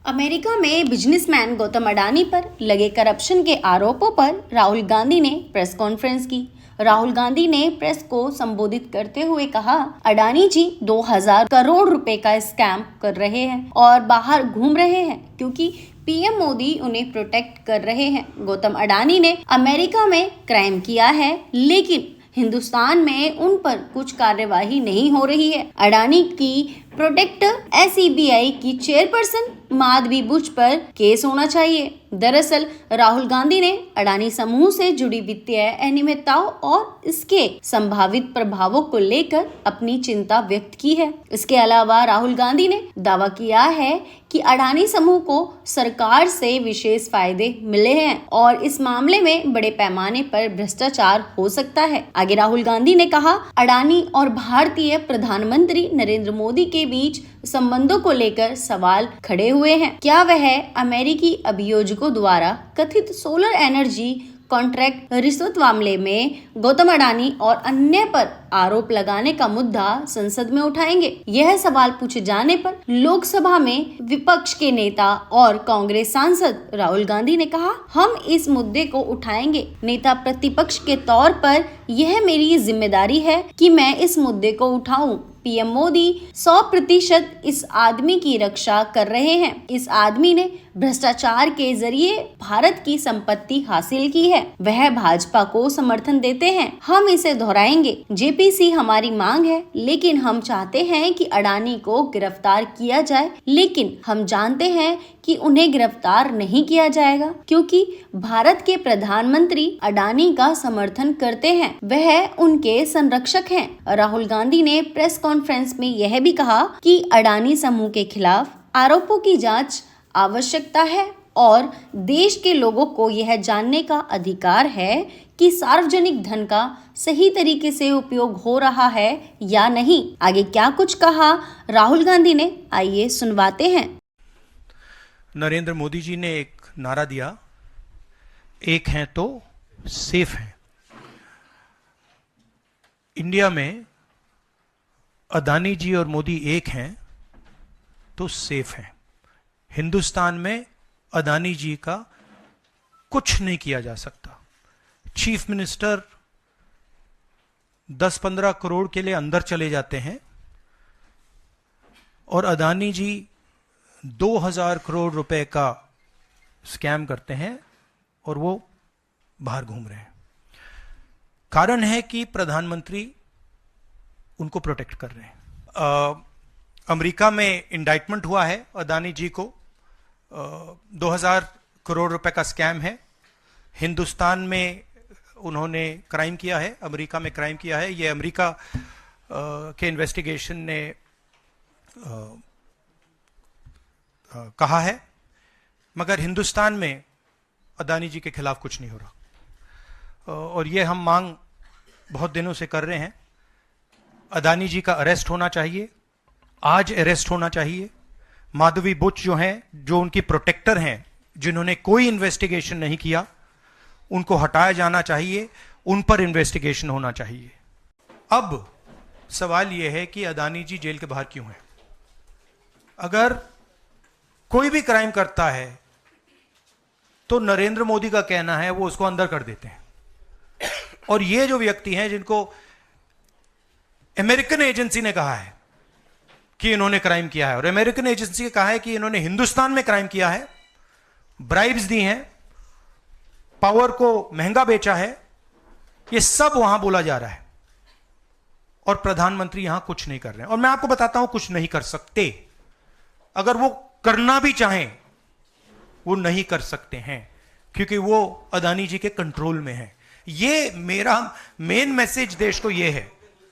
America में businessman Gautam Adani पर लगे करप्शन के आरोपों पर राहुल गांधी ने प्रेस कॉन्फ्रेंस की। राहुल गांधी ने प्रेस को संबोधित करते हुए कहा, अडानी जी 2000 करोड़ रुपए का स्कैम कर रहे हैं और बाहर घूम रहे हैं क्योंकि पीएम मोदी उन्हें प्रोटेक्ट कर रहे हैं। गौतम अडानी ने अमेरिका में क्राइम किया है, लेकिन हिंदुस्तान में उन पर कुछ कार्यवाही नहीं हो रही है। अडानी की प्रोटेक्टर एसईबीआई की चेयरपर्सन माधवी बुच पर केस होना चाहिए। दरअसल राहुल गांधी ने अडानी समूह से जुड़ी वित्तीय अनियमितताओं और इसके संभावित प्रभावों को लेकर अपनी चिंता व्यक्त की है। इसके अलावा राहुल गांधी ने दावा किया है कि अडानी समूह को सरकार से विशेष फायदे मिले हैं और इस मामले में बड़े पैमाने पर भ्रष्टाचार हो सकता है। आगे राहुल गांधी ने कहा, अडानी और भारतीय प्रधानमंत्री नरेंद्र मोदी के बीच संबंधों को लेकर सवाल खड़े हुए हैं। क्या वह अमेरिकी अभियोजकों द्वारा कथित सोलर एनर्जी कॉन्ट्रैक्ट रिश्वत मामले में गौतम अडानी और अन्य पर आरोप लगाने का मुद्दा संसद में उठाएंगे? यह सवाल पूछे जाने पर लोकसभा में विपक्ष के नेता और कांग्रेस सांसद राहुल गांधी ने कहा, हम इस मुद्दे को उठाएंगे। नेता प्रतिपक्ष के तौर पर यह मेरी जिम्मेदारी है कि मैं इस मुद्दे को उठाऊं। पीएम मोदी 100% इस आदमी की रक्षा कर रहे हैं। इस आदमी ने भ्रष्टाचार के जरिए भारत की संपत्ति हासिल की है। वह भाजपा को समर्थन देते हैं। हम इसे दोहराएंगे। जेपीसी हमारी मांग है, लेकिन हम चाहते हैं कि अडानी को गिरफ्तार किया जाए, लेकिन हम जानते हैं कि उन्हें गिरफ्तार नहीं किया जाएगा क्योंकि भारत के प्रधानमंत्री अडानी का समर्थन करते हैं। वह उनके संरक्षक हैं। राहुल गांधी ने प्रेस कॉन्फ्रेंस में यह भी कहा कि अडानी समूह के खिलाफ आरोपों की जांच आवश्यकता है और देश के लोगों को यह जानने का अधिकार है कि सार्वजनिक धन का सही तरीके से उपयोग हो रहा है या नहीं। आगे क्या कुछ कहा राहुल गांधी ने, आइए सुनवाते हैं। नरेंद्र मोदी जी ने एक नारा दिया, एक हैं तो सेफ हैं। इंडिया में अडानी जी और मोदी एक हैं तो सेफ हैं। हिंदुस्तान में अडानी जी का कुछ नहीं किया जा सकता। चीफ मिनिस्टर 10-15 करोड़ के लिए अंदर चले जाते हैं और अडानी जी 2000 करोड़ रुपए का स्कैम करते हैं और वो बाहर घूम रहे हैं। कारण है कि प्रधानमंत्री उनको प्रोटेक्ट कर रहे हैं। अमेरिका में इंडाइटमेंट हुआ है अडानी जी को, 2000 करोड़ रुपए का स्कैम है। हिंदुस्तान में उन्होंने क्राइम किया है, अमेरिका में क्राइम किया है। ये अमेरिका के इन्वेस्टिगेशन ने कहा है, मगर हिंदुस्तान में अडानी जी के खिलाफ कुछ नहीं हो रहा और ये हम मांग बहुत दिनों से कर रहे हैं। अडानी जी का अरेस्ट होना चाहिए, आज अरेस्ट होना चाहिए। माधवी बुच जो हैं, जो उनकी प्रोटेक्टर हैं, जिन्होंने कोई इन्वेस्टिगेशन नहीं किया, उनको हटाया जाना चाहिए, उन पर इन्वेस्टिगेशन होना चाहिए। अब सवाल यह है कि अडानी जी जेल के बाहर क्यों हैं? अगर कोई भी क्राइम करता है तो नरेंद्र मोदी का कहना है वो उसको अंदर कर देते हैं और ये जो व्यक्ति हैं जिनको अमेरिकन एजेंसी ने कहा है कि इन्होंने क्राइम किया है और अमेरिकन एजेंसी ने कहा है कि इन्होंने हिंदुस्तान में क्राइम किया है, ब्राइब्स दी हैं, पावर को महंगा बेचा है, ये सब वहां बोला जा रहा है और प्रधानमंत्री यहां कुछ नहीं कर रहे हैं। और मैं आपको बताता हूं कुछ नहीं कर सकते। अगर वो करना भी चाहें वो नहीं कर सकते हैं क्योंकि वो अडानी जी के कंट्रोल में है। ये मेरा मेन मैसेज देश को ये है